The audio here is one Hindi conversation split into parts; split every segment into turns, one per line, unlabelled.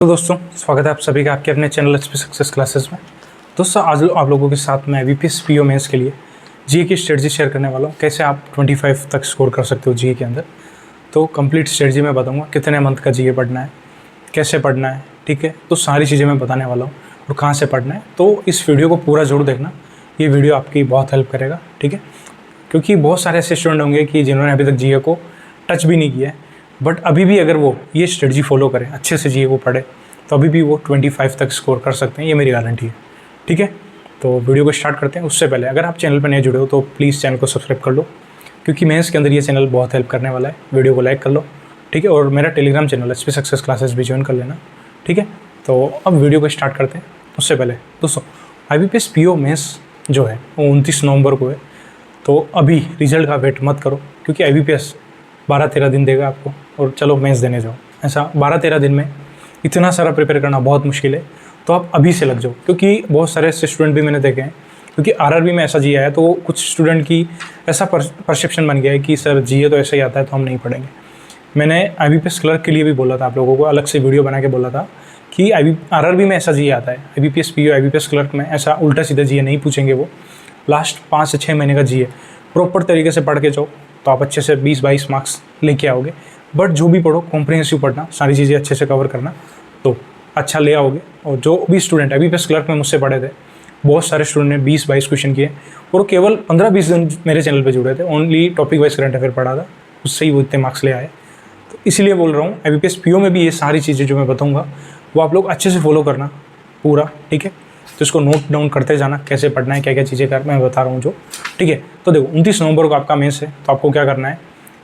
तो दोस्तों स्वागत है आप सभी का आपके अपने चैनल एचपी सक्सेस क्लासेस में। दोस्तों आज आप लोगों के साथ मैं IBPS PO मेंस के लिए जीए की स्ट्रेटजी शेयर करने वाला हूँ। कैसे आप 25 तक स्कोर कर सकते हो जीए के अंदर। तो कंप्लीट स्ट्रेटजी मैं बताऊँगा, कितने मंथ का जीए पढ़ना है, कैसे पढ़ना है, ठीक है। तो सारी चीज़ें मैं बताने वाला हूँ और कहाँ से पढ़ना है। तो इस वीडियो को पूरा जरूर देखना, ये वीडियो आपकी बहुत हेल्प करेगा, ठीक है। क्योंकि बहुत सारे ऐसे स्टूडेंट होंगे कि जिन्होंने अभी तक जीए को टच भी नहीं किया है, बट अभी भी अगर वो ये स्ट्रेटजी फॉलो करें, अच्छे से जीए को पढ़े, तो अभी भी वो 25 तक स्कोर कर सकते हैं, ये मेरी गारंटी है, ठीक है। तो वीडियो को स्टार्ट करते हैं। उससे पहले अगर आप चैनल पर नए जुड़े हो तो प्लीज़ चैनल को सब्सक्राइब कर लो, क्योंकि मेंस के अंदर ये चैनल बहुत हेल्प करने वाला है। वीडियो को लाइक कर लो, ठीक है। और मेरा Telegram channel HP success classes भी ज्वाइन कर लेना, ठीक है। तो अब वीडियो को स्टार्ट करते हैं। उससे पहले दोस्तों IBPS PO मेंस जो है वो 29 नवंबर को है। तो अभी रिजल्ट का वेट मत करो, क्योंकि IBPS 12-13 दिन देगा आपको, और चलो मेंस देने जाओ। ऐसा 12-13 दिन में इतना सारा प्रिपेयर करना बहुत मुश्किल है। तो आप अभी से लग जाओ, क्योंकि बहुत सारे ऐसे स्टूडेंट भी मैंने देखे हैं, क्योंकि RRB में ऐसा जी आया तो कुछ स्टूडेंट की ऐसा परसेप्शन बन गया है कि सर जीए तो ऐसा ही आता है तो हम नहीं पढ़ेंगे। मैंने IBPS क्लर्क के लिए भी बोला था, आप लोगों को अलग से वीडियो बना के बोला था कि RRB में ऐसा जीए आता है। IBPS PO IBPS क्लर्क में ऐसा उल्टा सीधा जीए नहीं पूछेंगे। वो लास्ट 5 से 6 महीने का जीए प्रॉपर तरीके से पढ़ के जाओ तो आप अच्छे से 20-22 मार्क्स लेके आओगे। बट जो भी पढ़ो कॉम्प्रिहेंसिव पढ़ना, सारी चीज़ें अच्छे से कवर करना, तो अच्छा ले आओगे। और जो भी स्टूडेंट IBPS क्लर्क में मुझसे पढ़े थे, बहुत सारे स्टूडेंट ने 20-22 क्वेश्चन किए, और केवल 15-20 दिन मेरे चैनल पे जुड़े थे। Only topic wise current affair पढ़ा था, उससे ही वो इतने मार्क्स ले आए। तो इसीलिए बोल रहा हूँ IBPS PO में भी ये सारी चीज़ें जो मैं बताऊँगा वो आप लोग अच्छे से फॉलो करना पूरा, ठीक है। तो इसको नोट डाउन करते जाना, कैसे पढ़ना है, क्या क्या चीज़ें कर मैं बता रहा हूँ जो, ठीक है। तो देखो 29 नवंबर को आपका मेंस है, तो आपको क्या करना है,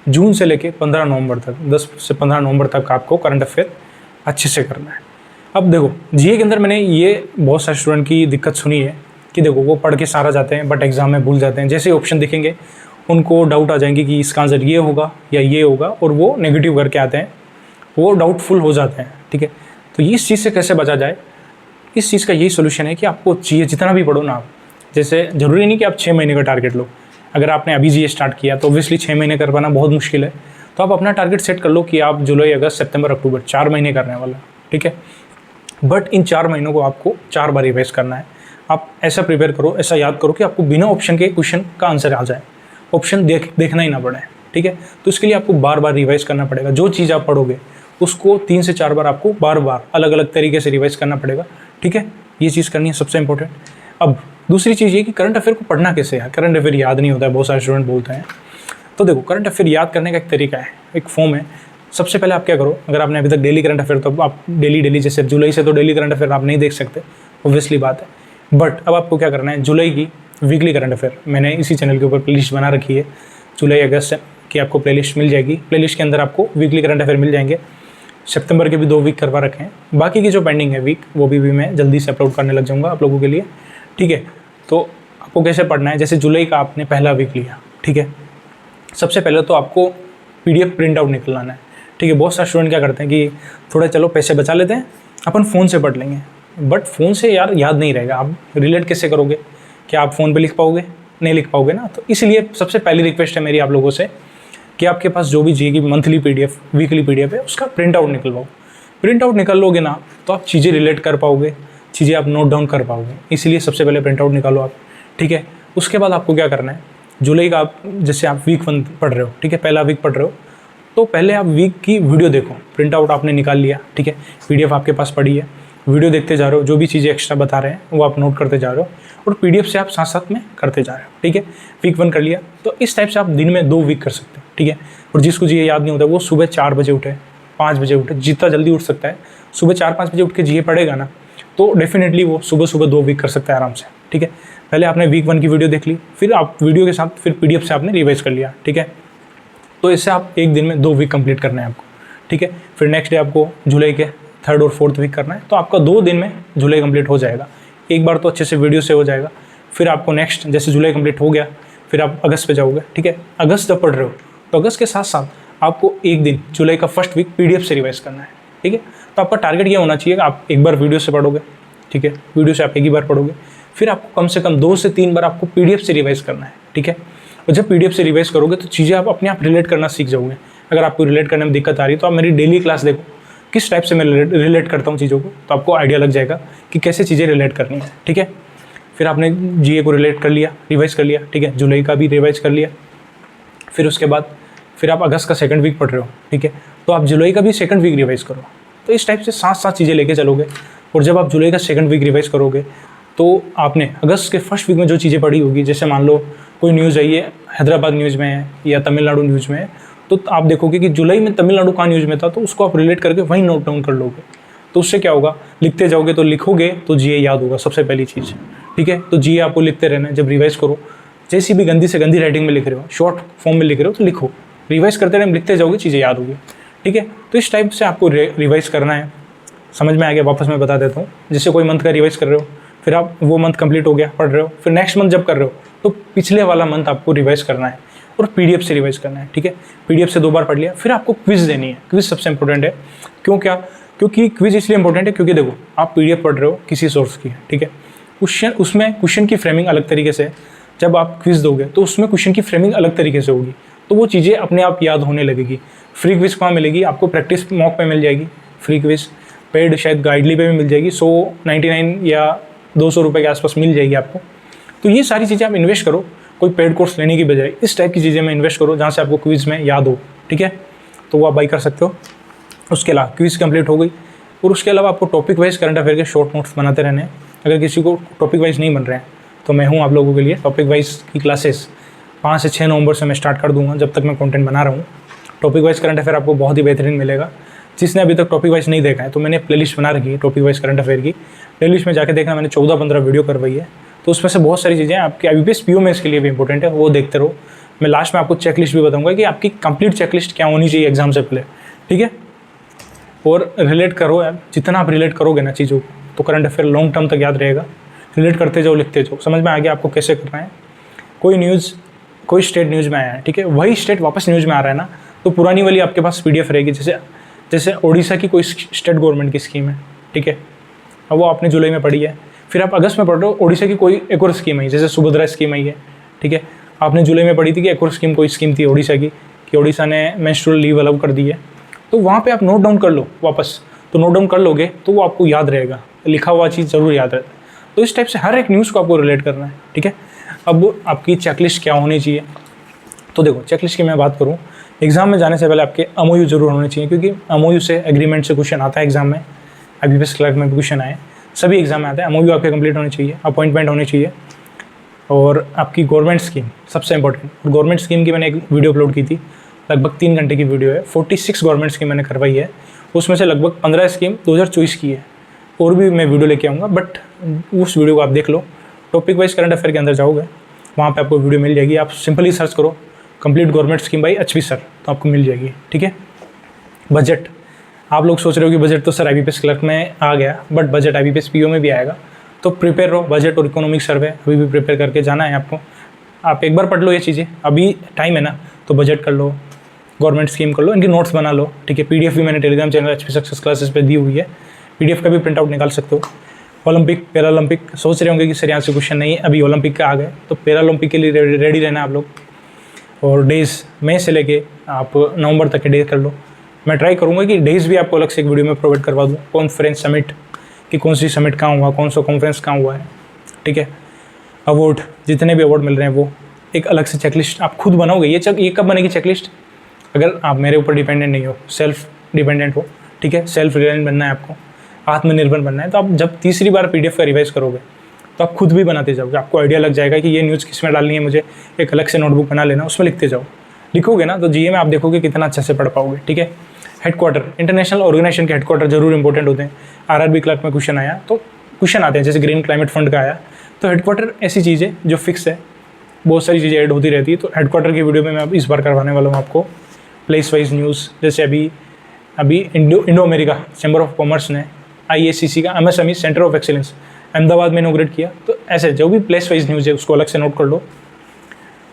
जून से लेके 15 नवंबर तक, 10 से 15 नवंबर तक आपको करंट अफेयर अच्छे से करना है। अब देखो जीए के अंदर मैंने ये बहुत सारे स्टूडेंट की दिक्कत सुनी है कि देखो वो पढ़ के सारा जाते हैं बट एग्जाम में भूल जाते हैं। जैसे ऑप्शन दिखेंगे उनको डाउट आ जाएंगे कि इसका आंसर ये होगा या ये होगा, और वो नेगेटिव करके आते हैं, वो डाउटफुल हो जाते हैं, ठीक है। तो इस चीज़ से कैसे बचा जाए, इस चीज़ का यही सोल्यूशन है कि आपको चाहिए जितना भी पढ़ो ना आप, जैसे ज़रूरी नहीं कि आप 6 महीने का टारगेट लो। अगर आपने अभी जीए स्टार्ट किया तो ऑब्वियसली 6 महीने कर पाना बहुत मुश्किल है। तो आप अपना टारगेट सेट कर लो कि आप जुलाई, अगस्त, सितंबर, अक्टूबर 4 महीने करने वाला, ठीक है। बट इन 4 महीनों को आपको 4 बार रिवाइज करना है। आप ऐसा प्रिपेयर करो, ऐसा याद करो कि आपको बिना ऑप्शन के क्वेश्चन का आंसर आ जाए, ऑप्शन देखना ही ना पड़े, ठीक है। तो इसके लिए आपको बार बार रिवाइज करना पड़ेगा। जो चीज़ आप पढ़ोगे उसको 3 से 4 बार आपको बार बार अलग अलग तरीके से रिवाइज करना पड़ेगा, ठीक है। ये चीज़ करनी है सबसे इंपॉर्टेंट। अब दूसरी चीज़ ये कि करंट अफेयर को पढ़ना कैसे है। करंट अफेयर याद नहीं होता है, बहुत सारे स्टूडेंट बोलते हैं। तो देखो करंट अफेयर याद करने का एक तरीका है, एक फॉर्म है। सबसे पहले आप क्या करो, अगर आपने अभी तक डेली करंट अफेयर, तो आप डेली जैसे जुलाई से तो डेली करंट अफेयर आप नहीं देख सकते, ऑब्वियसली बात है। बट अब आपको क्या करना है, जुलाई की वीकली करंट अफेयर मैंने इसी चैनल के ऊपर प्लेलिस्ट बना रखी है। जुलाई अगस्त की आपको प्लेलिस्ट मिल जाएगी। प्लेलिस्ट के अंदर आपको वीकली करंट अफेयर मिल जाएंगे। सितंबर के भी 2 वीक करवा रखे हैं, बाकी की जो पेंडिंग है वीक वो भी मैं जल्दी से अपलोड करने लग जाऊँगा आप लोगों के लिए, ठीक है। तो आपको कैसे पढ़ना है, जैसे जुलाई का आपने पहला वीक लिया, ठीक है। सबसे पहले तो आपको PDF प्रिंट आउट निकलवाना है, ठीक है। बहुत सारे स्टूडेंट क्या करते हैं कि थोड़ा चलो पैसे बचा लेते हैं, अपन फ़ोन से पढ़ लेंगे, बट फ़ोन से यार याद नहीं रहेगा। आप रिलेट कैसे करोगे, क्या आप फ़ोन पे लिख पाओगे, नहीं लिख पाओगे ना। तो इसलिए सबसे पहली रिक्वेस्ट है मेरी आप लोगों से कि आपके पास जो भी जीए की मंथली PDF, वीकली PDF है, उसका प्रिंट आउट निकलवाओ। प्रिंट आउट निकाल लोगे ना तो आप चीज़ें रिलेट कर पाओगे, चीज़ें आप नोट डाउन कर पाओगे। इसलिए सबसे पहले प्रिंट आउट निकालो आप, ठीक है। उसके बाद आपको क्या करना है, जुलाई का आप जैसे आप वीक 1 पढ़ रहे हो, ठीक है, पहला वीक पढ़ रहे हो, तो पहले आप वीक की वीडियो देखो। प्रिंट आउट आपने निकाल लिया, ठीक है, PDF आपके पास पड़ी है, वीडियो देखते जा रहे हो, जो भी चीज़ें एक्स्ट्रा बता रहे हैं वो आप नोट करते जा रहे हो, और PDF से आप साथ साथ में करते जा रहे हो, ठीक है। वीक 1 कर लिया, तो इस टाइप से आप दिन में 2 वीक कर सकते हो, ठीक है। और जिसको जीए याद नहीं होता वो सुबह 4 बजे उठे, 5 बजे उठे, जितना जल्दी उठ सकता है सुबह 4-5 बजे उठ के जीए पढ़ेगा ना, तो डेफिनेटली वो सुबह सुबह 2 वीक कर सकता है आराम से, ठीक है। पहले आपने वीक 1 की वीडियो देख ली, फिर आप वीडियो के साथ फिर PDF से आपने रिवाइज कर लिया, ठीक है। तो इससे आप एक दिन में 2 वीक कंप्लीट करना है आपको, ठीक है। फिर नेक्स्ट डे आपको जुलाई के 3rd और 4th वीक करना है, तो आपका 2 दिन में जुलाई कंप्लीट हो जाएगा। एक बार तो अच्छे से वीडियो से हो जाएगा। फिर आपको नेक्स्ट जैसे जुलाई कंप्लीट हो गया, फिर आप अगस्त पे जाओगे, ठीक है। अगस्त जब पढ़ रहे हो तो अगस्त के साथ साथ आपको एक दिन जुलाई का फर्स्ट वीक PDF से रिवाइज करना है, ठीक है। तो आपका टारगेट ये होना चाहिए कि आप एक बार वीडियो से पढ़ोगे, ठीक है, वीडियो से आप एक ही बार पढ़ोगे, फिर आपको कम से कम 2 से 3 बार आपको PDF से रिवाइज करना है, ठीक है। और जब PDF से रिवाइज करोगे तो चीज़ें आप अपने आप रिलेट करना सीख जाओगे। अगर आपको रिलेट करने में दिक्कत आ रही है तो आप मेरी डेली क्लास देखो, किस टाइप से मैं रिलेट करता हूँ चीज़ों को, तो आपको आइडिया लग जाएगा कि कैसे चीज़ें रिलेट करनी है, ठीक है। फिर आपने जीए को रिलेट कर लिया, रिवाइज कर लिया, ठीक है, जुलाई का भी रिवाइज कर लिया। फिर उसके बाद फिर आप अगस्त का सेकंड वीक पढ़ रहे हो, ठीक है, तो आप जुलाई का भी सेकंड वीक रिवाइज करो। तो इस टाइप से 7 चीज़ें लेके चलोगे, और जब आप जुलाई का सेकंड वीक रिवाइज करोगे तो आपने अगस्त के फर्स्ट वीक में जो चीज़ें पढ़ी होगी, जैसे मान लो कोई न्यूज़ आई है, हैदराबाद न्यूज़ में है या तमिलनाडु न्यूज़ में है, तो आप देखोगे कि जुलाई में तमिलनाडु का न्यूज़ में था, तो उसको आप रिलेट करके वहीं नोट डाउन कर लोगे। तो उससे क्या होगा, लिखते जाओगे तो लिखोगे तो जीए याद होगा, सबसे पहली चीज़, ठीक है। तो जीए आपको लिखते रहना है। जब रिवाइज करो, जैसी भी गंदी से गंदी राइटिंग में लिख रहे हो, शॉर्ट फॉर्म में लिख रहे हो, तो लिखो, रिवाइज करते रहे, लिखते जाओगे, चीज़ें याद होगी, ठीक है। तो इस टाइप से आपको रिवाइज करना है। समझ में आ गया? वापस मैं बता देता हूँ। जैसे कोई मंथ का रिवाइज कर रहे हो, फिर आप वो मंथ कंप्लीट हो गया, पढ़ रहे हो, फिर नेक्स्ट मंथ जब कर रहे हो तो पिछले वाला मंथ आपको रिवाइज करना है और पीडीएफ से रिवाइज करना है, ठीक है। पीडीएफ से 2 बार पढ़ लिया, फिर आपको क्विज देनी है। क्विज सबसे इंपॉर्टेंट है। क्योंकि क्विज इसलिए इंपॉर्टेंट है क्योंकि देखो, आप पीडीएफ पढ़ रहे हो किसी सोर्स की, ठीक है, उसमें क्वेश्चन की फ्रेमिंग अलग तरीके से, जब आप क्विज दोगे तो उसमें क्वेश्चन की फ्रेमिंग अलग तरीके से होगी, तो वो चीज़ें अपने आप याद होने लगेगी। फ्री क्विज कहाँ मिलेगी आपको? प्रैक्टिस मॉक पे मिल जाएगी फ्री क्विज। पेड शायद गाइडली पे भी मिल जाएगी, 199 या 200 रुपये के आसपास मिल जाएगी आपको। तो ये सारी चीज़ें आप इन्वेस्ट करो, कोई पेड कोर्स लेने की बजाय इस टाइप की चीज़ें में इन्वेस्ट करो जहाँ से आपको क्विज में याद हो, ठीक है। तो वो आप बाई कर सकते हो। उसके अलावा क्विज कंप्लीट हो गई, और उसके अलावा आपको टॉपिक वाइज करंट अफेयर के शॉर्ट नोट्स बनाते रहने हैं। अगर किसी को टॉपिक वाइज नहीं बन रहे हैं तो मैं हूँ आप लोगों के लिए। टॉपिक वाइज की क्लासेस 5 से 6 नवंबर से मैं स्टार्ट कर दूँगा, जब तक मैं कंटेंट बना रहा हूँ। टॉपिक वाइज करंट अफेयर आपको बहुत ही बेहतरीन मिलेगा। जिसने अभी तक टॉपिक वाइज नहीं देखा है तो मैंने प्लेलिस्ट बना रखी है टॉपिक वाइज करंट अफेयर की। प्लेलिस्ट में जाके देखना, मैंने 14-15 वीडियो करवाई है, तो उसमें से बहुत सारी चीज़ें आपकी आईबीपीएस पीओ मेंस के लिए भी इंपॉर्टेंट है, वो देखते रहो। मैं लास्ट में आपको चेकलिस्ट भी बताऊंगा कि आपकी कंप्लीट चेकलिस्ट क्या होनी चाहिए एग्जाम से पहले, ठीक है। और रिलेट करो यार, जितना आप रिलेट करोगे ना चीज़ों को, तो करंट अफेयर लॉन्ग टर्म तक याद रहेगा। रिलेट करते जाओ, लिखते जाओ, समझ में आ गया आपको कैसे करना है। कोई न्यूज़, कोई स्टेट न्यूज़ में आया है, ठीक है, वही स्टेट वापस न्यूज़ में आ रहा है ना, तो पुरानी वाली आपके पास पीडीएफ रहेगी। जैसे ओडिशा की कोई स्टेट गवर्नमेंट की स्कीम है, ठीक है, अब वो आपने जुलाई में पढ़ी है, फिर आप अगस्त में पढ़ रहे हो, ओडिशा की कोई एक और स्कीम आई, जैसे सुभद्रा स्कीम आई है, ठीक है, आपने जुलाई में पढ़ी थी कि एक और स्कीम, कोई स्कीम थी ओडिशा की, कि ओडिशा ने मेंस्ट्रुअल लीव अलाउ कर दी है, तो वहाँ पे आप नोट डाउन कर लो वापस। तो नोट डाउन कर लोगे तो वो आपको याद रहेगा, लिखा हुआ चीज़ ज़रूर याद रहता है। तो इस टाइप से हर एक न्यूज़ को आपको रिलेट करना है, ठीक है। अब आपकी चेकलिस्ट क्या होनी चाहिए, तो देखो चेकलिस्ट की मैं बात करूँ, एग्जाम में जाने से पहले आपके एमओयू जरूर होने चाहिए, क्योंकि एमओयू से एग्रीमेंट से क्वेश्चन आता है एग्जाम में। आईबीपीएस क्लर्क में भी क्वेश्चन आए, सभी एग्जाम में आता है। एमओयू आपके कंप्लीट होने चाहिए, अपॉइंटमेंट होनी चाहिए, और आपकी गवर्नमेंट स्कीम सबसे इंपॉर्टेंट। गवर्नमेंट स्कीम की मैंने एक वीडियो अपलोड की थी, लगभग 3 घंटे की वीडियो है। 46 गवर्नमेंट स्कीम मैंने करवाई है, उसमें से लगभग 15 स्कीम 2024 की है, और भी मैं वीडियो लेके आऊँगा, बट उस वीडियो को आप देख लो। टॉपिक वाइज करंट अफेयर के अंदर जाओगे, वहाँ पे आपको वीडियो मिल जाएगी। आप सिंपली सर्च करो complete government scheme by HV sir, तो आपको मिल जाएगी, ठीक है। बजट, आप लोग सोच रहे हो कि बजट तो सर आईबीपीएस क्लर्क में आ गया, बट बजट आईबीपीएस पीओ में भी आएगा, तो प्रिपेयर रहो। बजट और इकोनॉमिक सर्वे अभी भी प्रिपेयर करके जाना है आपको। आप एक बार पढ़ लो ये चीज़ें, अभी टाइम है ना, तो बजट कर लो, गवर्नमेंट स्कीम कर लो, इनके नोट्स बना लो, ठीक है। पीडीएफ भी मैंने Telegram channel HP success classes पे दी हुई है, पीडीएफ का भी प्रिंट आउट निकाल सकते हो। ओलंपिक, पैरालंपिक, सोच रहे होंगे कि सर यहाँ से क्वेश्चन नहीं है, अभी ओलंपिक का आ गए, तो पैरालंपिक के लिए रेडी रहना आप लोग। और डेज़ मई से लेके आप नवंबर तक के डेज कर लो। मैं ट्राई करूँगा कि डेज़ भी आपको अलग से एक वीडियो में प्रोवाइड करवा दूँ। कॉन्फ्रेंस समिट कि कौन सी समिट कहाँ हुआ, कौन सा कॉन्फ्रेंस कहाँ हुआ है, ठीक है। अवार्ड, जितने भी अवार्ड मिल रहे हैं वो एक अलग से चेकलिस्ट आप खुद बनाओगे। ये कब बनेगी चेकलिस्ट? अगर आप मेरे ऊपर डिपेंडेंट नहीं हो, सेल्फ डिपेंडेंट हो, ठीक है, सेल्फ रिलायंट बनना है आपको, आत्मनिर्भर बनना है, तो आप जब तीसरी बार पीडीएफ का रिवाइज करोगे तो आप खुद भी बनाते जाओगे। आपको आइडिया लग जाएगा कि ये न्यूज़ किस में डालनी है, मुझे एक अलग से नोटबुक बना लेना, उसमें लिखते जाओ। लिखोगे ना तो जीए में आप देखोगे कितना अच्छे से पढ़ पाओगे, ठीक है। हेडक्वार्टर, इंटरनेशनल ऑर्गेनाइजेशन के हेडक्वार्टर जरूर इंपॉर्टेंट होते हैं। आरआरबी क्लर्क में क्वेश्चन आया तो क्वेश्चन आते हैं, जैसे ग्रीन क्लाइमेट फंड का आया, तो हेडक्वार्टर ऐसी चीज़ है जो फिक्स है, बहुत सारी चीज़ें ऐड होती रहती है। तो हेडक्वार्टर की वीडियो में मैं इस बार करवाने वाला हूँ आपको प्लेस वाइज न्यूज़। जैसे अभी Indo America chamber of commerce ने IACC का MSME centre of excellence Ahmedabad में इनोग्रेट किया, तो ऐसे जो भी प्लेस वाइज न्यूज़ है उसको अलग से नोट कर लो।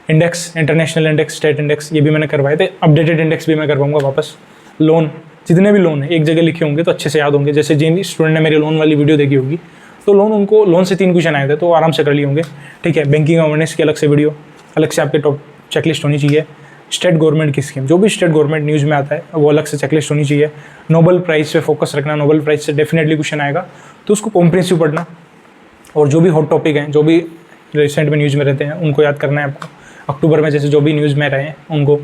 Index, international index, state index, ये भी मैंने करवाए थे। अपडेटेड इंडेक्स भी मैं करवाऊंगा वापस। लोन, जितने भी लोन है एक जगह लिखे होंगे तो अच्छे से याद होंगे। जैसे जिन स्टूडेंट ने मेरी लोन वाली वीडियो देखी होगी तो उनको लोन से 3 क्वेश्चन आए थे तो आराम से कर लिए होंगे, ठीक है। बैंकिंग अवेयरनेस की अलग से वीडियो, अलग से आपके टॉप चेकलिस्ट होनी चाहिए। स्टेट गवर्नमेंट की स्कीम, जो भी स्टेट गवर्नमेंट न्यूज़ में आता है वो अलग से चेकलिस्ट होनी चाहिए। नोबेल प्राइज़ पे फोकस रखना, नोबेल प्राइज़ से डेफिनेटली क्वेश्चन आएगा, तो उसको कॉम्प्रिहेंसिव पढ़ना। और जो भी हॉट टॉपिक हैं, जो भी रिसेंट में न्यूज़ में रहते हैं, उनको याद करना है आपको। अक्टूबर में जैसे जो भी न्यूज़ में रहे हैं उनको,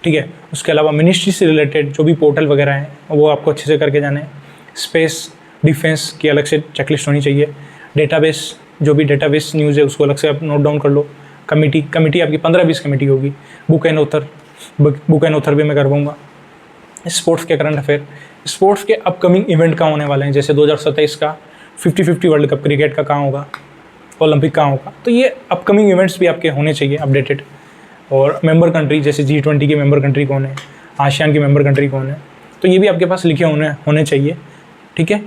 ठीक है। उसके अलावा मिनिस्ट्री से रिलेटेड जो भी पोर्टल वगैरह हैं वो आपको अच्छे से करके जाने हैं। स्पेस डिफेंस की अलग से चेकलिस्ट होनी चाहिए। डेटाबेस, जो भी डेटाबेस न्यूज़ है उसको अलग से आप नोट डाउन कर लो। कमिटी आपकी 15-20 कमेटी होगी। बुक एंड ऑथर भी मैं करवाऊँगा। स्पोर्ट्स के करंट अफेयर, स्पोर्ट्स के अपकमिंग इवेंट कहाँ होने वाले हैं, जैसे 2027 का 50-50 वर्ल्ड कप क्रिकेट का कहाँ होगा, ओलंपिक कहाँ होगा, तो ये अपकमिंग इवेंट्स भी आपके होने चाहिए अपडेटेड। और मेंबर कंट्री, जैसे G20 के मेंबर कंट्री कौन है, आसियान की मेंबर कंट्री कौन है, तो ये भी आपके पास लिखे होने चाहिए, ठीक है।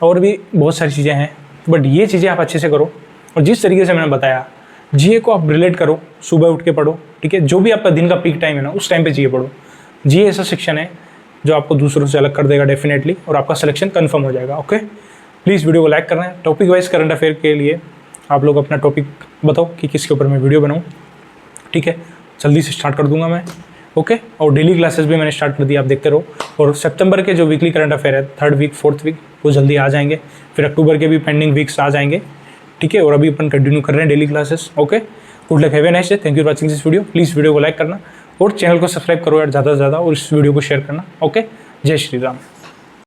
और भी बहुत सारी चीज़ें हैं, बट ये चीज़ें आप अच्छे से करो। और जिस तरीके से मैंने बताया, जीए को आप रिलेट करो, सुबह उठ के पढ़ो, ठीक है। जो भी आपका दिन का पीक टाइम है ना, उस टाइम पे जीए पढ़ो। जीए ऐसा सेक्शन है जो आपको दूसरों से अलग कर देगा डेफिनेटली, और आपका सिलेक्शन कन्फर्म हो जाएगा। ओके, प्लीज़ वीडियो को लाइक करना है। टॉपिक वाइज करंट अफेयर के लिए आप लोग अपना टॉपिक बताओ कि किसके ऊपर मैं वीडियो बनाऊँ, ठीक है। जल्दी से स्टार्ट कर दूंगा मैं, ओके। और डेली क्लासेस भी मैंने स्टार्ट कर दी, आप देखते रहो। और सितंबर के जो वीकली करंट अफेयर है, 3rd वीक 4th वीक, वो जल्दी आ जाएंगे। फिर अक्टूबर के भी पेंडिंग वीक्स आ जाएंगे, ठीक है। और अभी अपन कंटिन्यू कर रहे हैं daily classes, okay. Good luck, have a nice day, thank you for watching this video. Please video को लाइक करना और चैनल को सब्सक्राइब करो यार ज़्यादा से ज़्यादा, और इस वीडियो को शेयर करना, ओके। जय श्री राम।